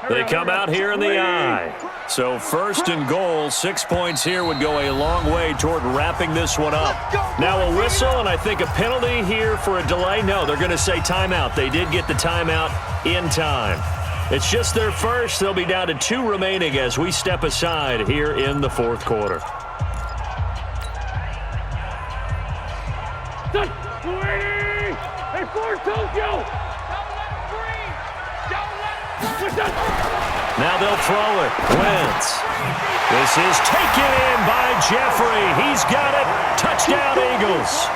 They come out here in the I. So first and goal, 6 points here would go a long way toward wrapping this one up. Now a whistle and I think a penalty here for a delay. No, they're going to say timeout. They did get the timeout in time. It's just their first. They'll be down to 2 remaining as we step aside here in the fourth quarter. Now they'll throw it. Wentz. This is taken in by Jeffrey. He's got it. Touchdown, Eagles.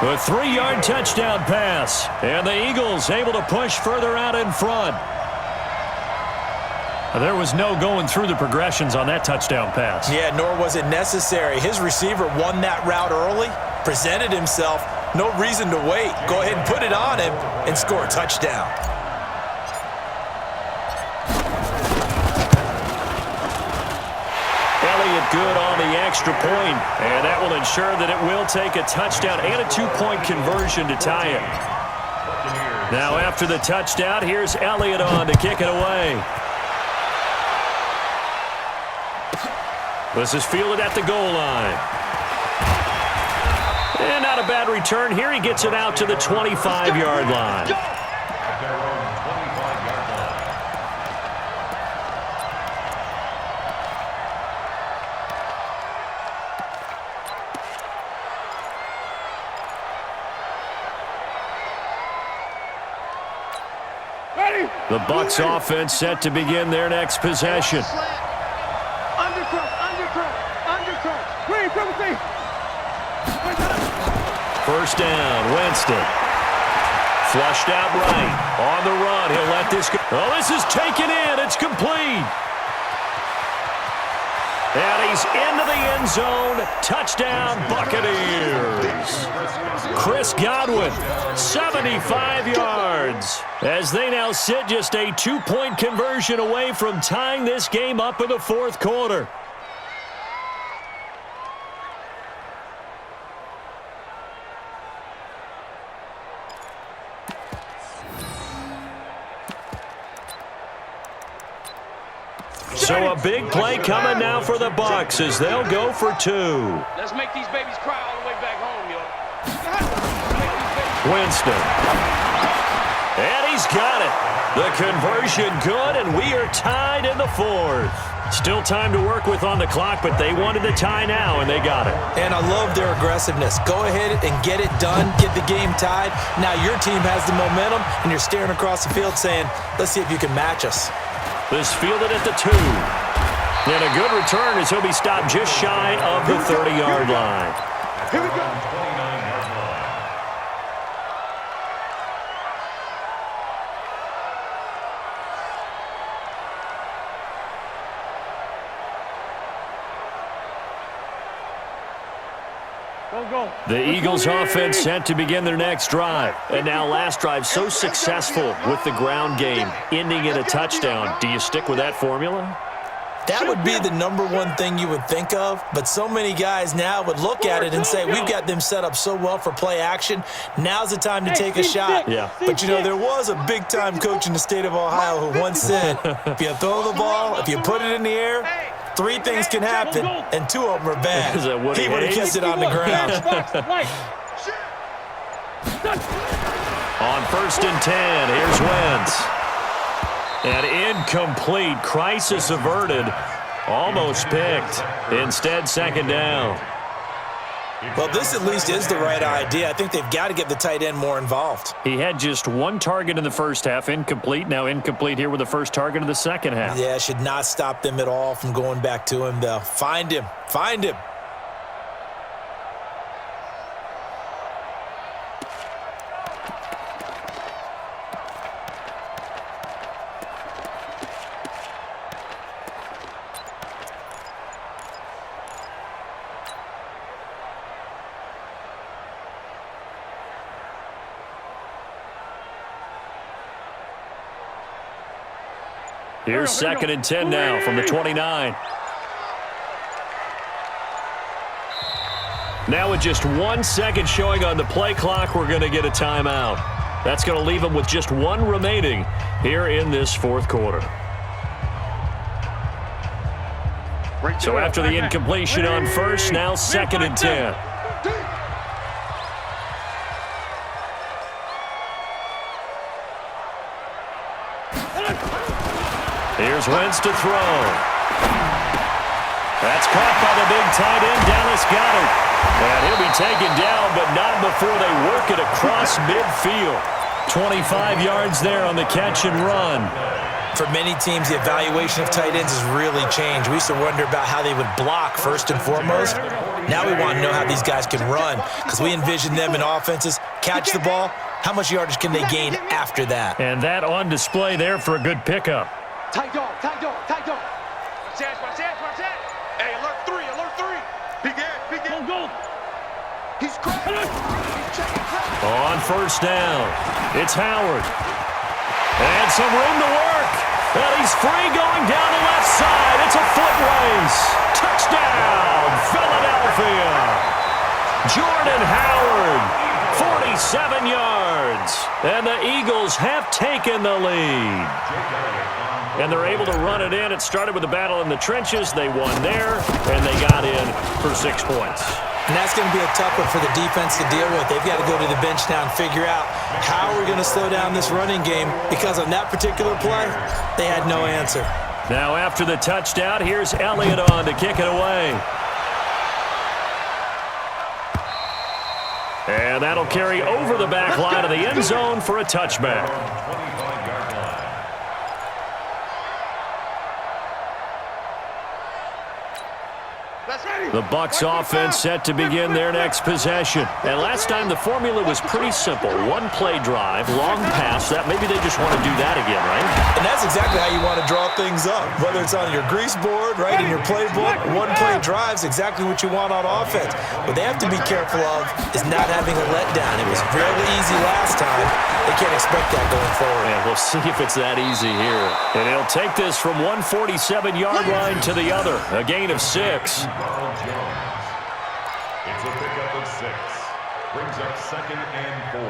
A 3-yard touchdown pass. And the Eagles able to push further out in front. There was no going through the progressions on that touchdown pass. Yeah, nor was it necessary. His receiver won that route early, presented himself. No reason to wait. Go ahead and put it on him and score a touchdown. Good on the extra point, and that will ensure that it will take a touchdown and a 2-point conversion to tie it. Now after the touchdown, here's Elliott on to kick it away. This is fielded at the goal line. And not a bad return here. He gets it out to the 25-yard line. The Bucs offense set to begin their next possession. First down, Winston. Flushed out right. On the run, he'll let this go. Oh, this is taken in. It's complete. And he's into the end zone. Touchdown, Buccaneers. Chris Godwin, 75 yards. As they now sit just a 2-point conversion away from tying this game up in the fourth quarter. So a big play coming now for the Bucs as they'll go for 2. Let's make these babies cry all the way back home, yo. Winston. And he's got it. The conversion good, and we are tied in the fourth. Still time to work with on the clock, but they wanted the tie now, and they got it. And I love their aggressiveness. Go ahead and get it done. Get the game tied. Now your team has the momentum, and you're staring across the field saying, let's see if you can match us. This fielded at the 2. And a good return as he'll be stopped just shy of the 30-yard line. Here we go. The Eagles offense set to begin their next drive. And now last drive so successful with the ground game, ending in a touchdown. Do you stick with that formula? That would be the #1 thing you would think of, but so many guys now would look at it and say, we've got them set up so well for play action. Now's the time to take a shot. Yeah. But, you know, there was a big-time coach in the state of Ohio who once said, if you throw the ball, if you put it in the air, 3 things can happen, and 2 of them are bad. He would have kissed it on the ground. On 1st and 10, here's Wentz. And incomplete. Crisis averted. Almost picked. Instead, 2nd down. Well, this at least is the right idea. I think they've got to get the tight end more involved. He had just 1 target in the first half. Incomplete. Now incomplete here with the first target of the second half. Yeah, should not stop them at all from going back to him, though. Find him. Find him. Here's 2nd and 10 now from the 29. Now with just 1 second showing on the play clock, we're going to get a timeout. That's going to leave them with just one remaining here in this fourth quarter. So after the incompletion on first, now 2nd and 10. Here's Wentz to throw. That's caught by the big tight end, Dallas Goedert. And he'll be taken down, but not before they work it across midfield. 25 yards there on the catch and run. For many teams, the evaluation of tight ends has really changed. We used to wonder about how they would block first and foremost. Now we want to know how these guys can run, because we envision them in offenses, catch the ball, how much yardage can they gain after that? And that on display there for a good pickup. Tight dog, tight dog, tight dog. Watch that. Hey, alert three. Big head. Go. He's cracked. On first down, it's Howard. And some room to work. And he's free going down the left side. It's a foot race. Touchdown, Philadelphia. Jordan Howard, 47 yards. And the Eagles have taken the lead. And they're able to run it in. It started with a battle in the trenches. They won there, and they got in for 6 points. And that's going to be a tough one for the defense to deal with. They've got to go to the bench now and figure out how we're going to slow down this running game, because on that particular play, they had no answer. Now after the touchdown, here's Elliott on to kick it away. And that'll carry over the back line of the end zone for a touchback. The Bucs offense set to begin their next possession. And last time the formula was pretty simple. One play drive, long pass. That maybe they just want to do that again, right? And that's exactly how you want to draw things up. Whether it's on your grease board, right, in your playbook, one play drive's exactly what you want on offense. What they have to be careful of is not having a letdown. It was fairly easy last time. They can't expect that going forward. And we'll see if it's that easy here. And he'll take this from 147-yard line to the other. A gain of 6. It's a pickup of 6. Brings up 2nd and 4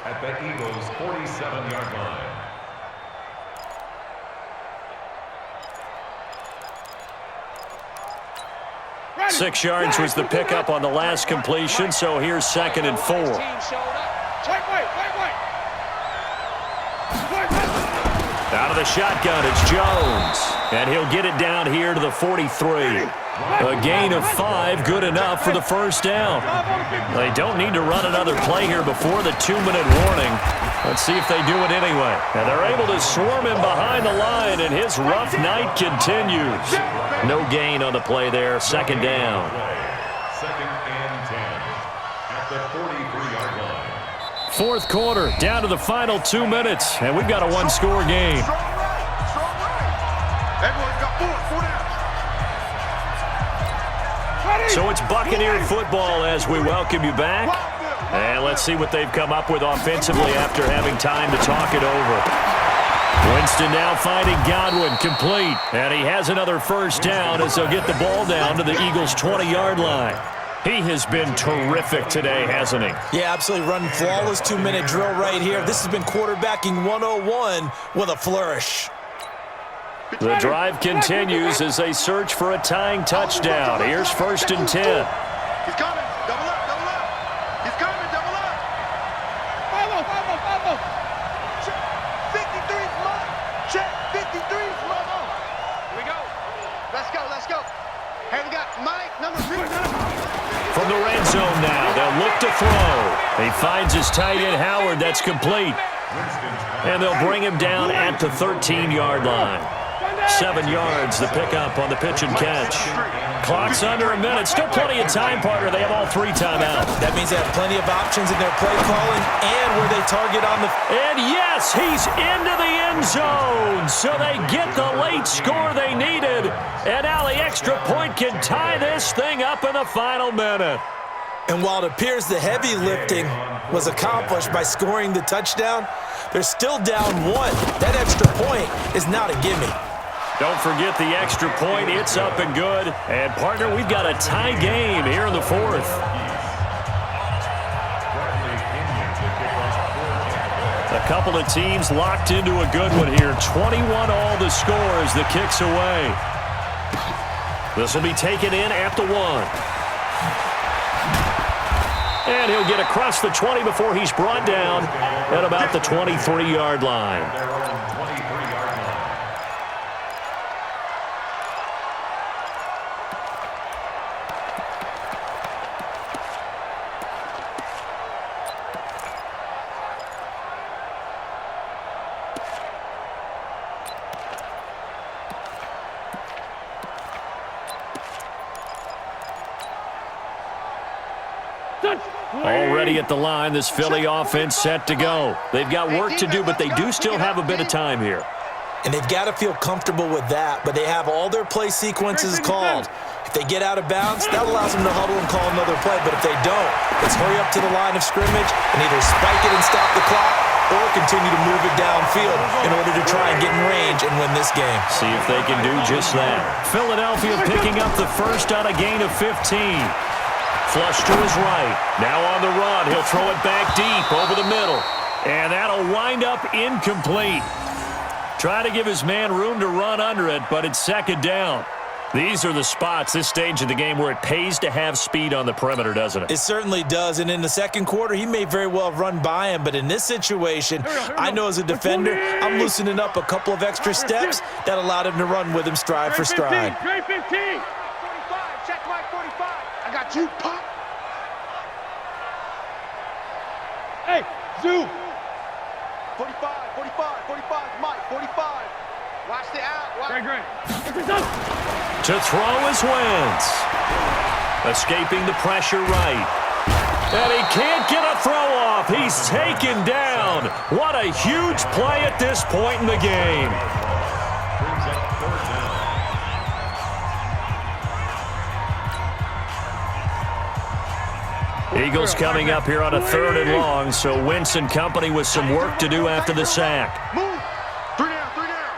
at the Eagles' 47-yard line. Ready. 6 yards was the pickup on the last completion, so here's 2nd and 4. Out of the shotgun, it's Jones. And he'll get it down here to the 43. A gain of 5, good enough for the first down. They don't need to run another play here before the 2-minute warning. Let's see if they do it anyway. And they're able to swarm him behind the line, and his rough night continues. No gain on the play there, 2nd down. 2nd and 10 at the 43-yard line. Fourth quarter, down to the final 2 minutes, and we've got a one-score game. Everyone's got 4 down. So it's Buccaneer football as we welcome you back. And let's see what they've come up with offensively after having time to talk it over. Winston now finding Godwin, complete. And he has another first down as they'll get the ball down to the Eagles' 20-yard line. He has been terrific today, hasn't he? Yeah, absolutely. Running flawless 2-minute drill right here. This has been quarterbacking 101 with a flourish. The drive continues as they search for a tying touchdown. Here's 1st and 10. He's coming. Double up. He's coming. Double up. Follow. Check. 53's mine. Check. 53's mine. Here we go. Let's go. Here we got Mike, number 3. From the red zone now, they'll look to throw. He finds his tight end, Howard. That's complete. And they'll bring him down at the 13-yard line. 7 yards, the pickup on the pitch and catch. Clock's under a minute. Still plenty of time, partner. They have all 3 timeouts. That means they have plenty of options in their play calling and where they target on the... And yes, he's into the end zone. So they get the late score they needed. And now the extra point can tie this thing up in the final minute. And while it appears the heavy lifting was accomplished by scoring the touchdown, they're still down 1. That extra point is not a gimme. Don't forget the extra point. It's up and good. And, partner, we've got a tie game here in the 4th. couple of teams locked into a good one here. 21 all the scores, the kicks away. This will be taken in at the 1. And he'll get across the 20 before he's brought down at about the 23-yard line. Already at the line, this Philly offense set to go. They've got work to do, but they do still have a bit of time here. And they've got to feel comfortable with that, but they have all their play sequences called. If they get out of bounds, that allows them to huddle and call another play. But if they don't, let's hurry up to the line of scrimmage and either spike it and stop the clock or continue to move it downfield in order to try and get in range and win this game. See if they can do just that. Philadelphia picking up the first on a gain of 15. Flush to his right. Now on the run. He'll throw it back deep over the middle. And that'll wind up incomplete. Try to give his man room to run under it, but it's second down. These are the spots, this stage of the game, where it pays to have speed on the perimeter, doesn't it? It certainly does, and in the second quarter, he may very well have run by him, but in this situation, I know as a defender, I'm loosening up a couple of extra steps that allowed him to run with him stride for stride. 15. 45, check my 45. I got you, pop. Hey, Zoo. 45, 45, Mike, 45. Watch the out. Watch. Great. To throw is Wentz. Escaping the pressure right. And he can't get a throw off. He's taken down. What a huge play at this point in the game. Eagles coming up here on a 3rd and long, so Wentz and company with some work to do after the sack. Move. 3 down.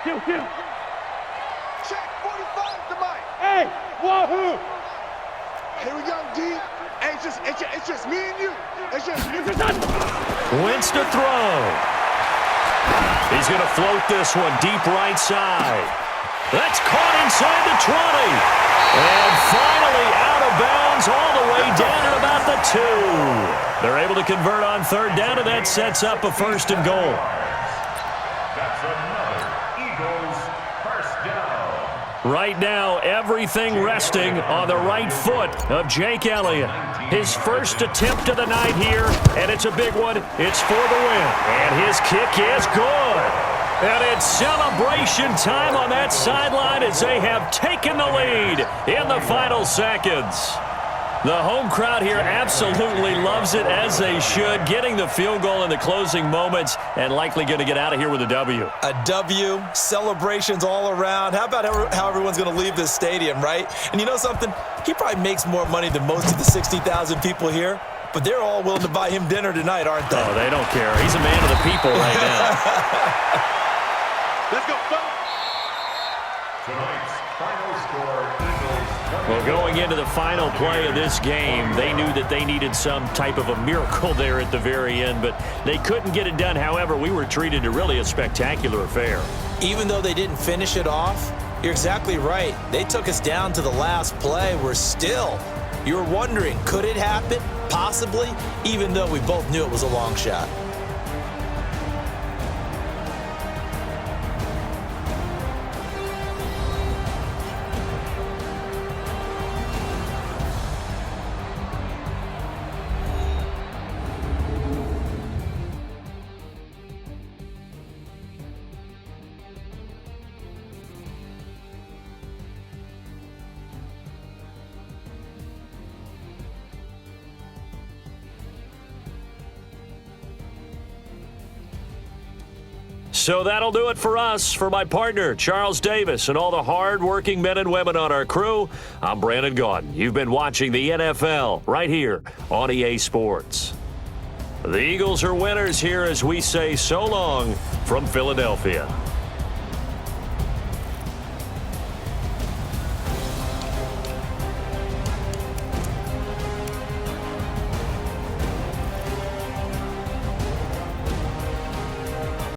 Kill. Check 45 to Mike. Hey, wahoo. Here we go, D. Hey, it's just me and you. It's just Wentz to throw. He's going to float this one deep right side. That's caught inside the 20. And finally out of bounds all the way down at about the 2. They're able to convert on 3rd down, and that sets up a 1st and goal. That's another Eagles first down. Right now, everything resting on the right foot of Jake Elliott. His first attempt of the night here, and it's a big one. It's for the win, and his kick is good. And it's celebration time on that sideline as they have taken the lead in the final seconds. The home crowd here absolutely loves it, as they should, getting the field goal in the closing moments and likely going to get out of here with a W. A W, celebrations all around. How about how everyone's going to leave this stadium, right? And you know something? He probably makes more money than most of the 60,000 people here, but they're all willing to buy him dinner tonight, aren't they? Oh, they don't care. He's a man of the people right now. Let's go, fellas. Tonight's final score, Eagles 20. Well, going into the final play of this game, they knew that they needed some type of a miracle there at the very end, but they couldn't get it done. However, we were treated to really a spectacular affair. Even though they didn't finish it off, you're exactly right. They took us down to the last play. You were wondering, could it happen? Possibly, even though we both knew it was a long shot. So that'll do it for us. For my partner, Charles Davis, and all the hard-working men and women on our crew, I'm Brandon Gaudin. You've been watching the NFL right here on EA Sports. The Eagles are winners here as we say so long from Philadelphia.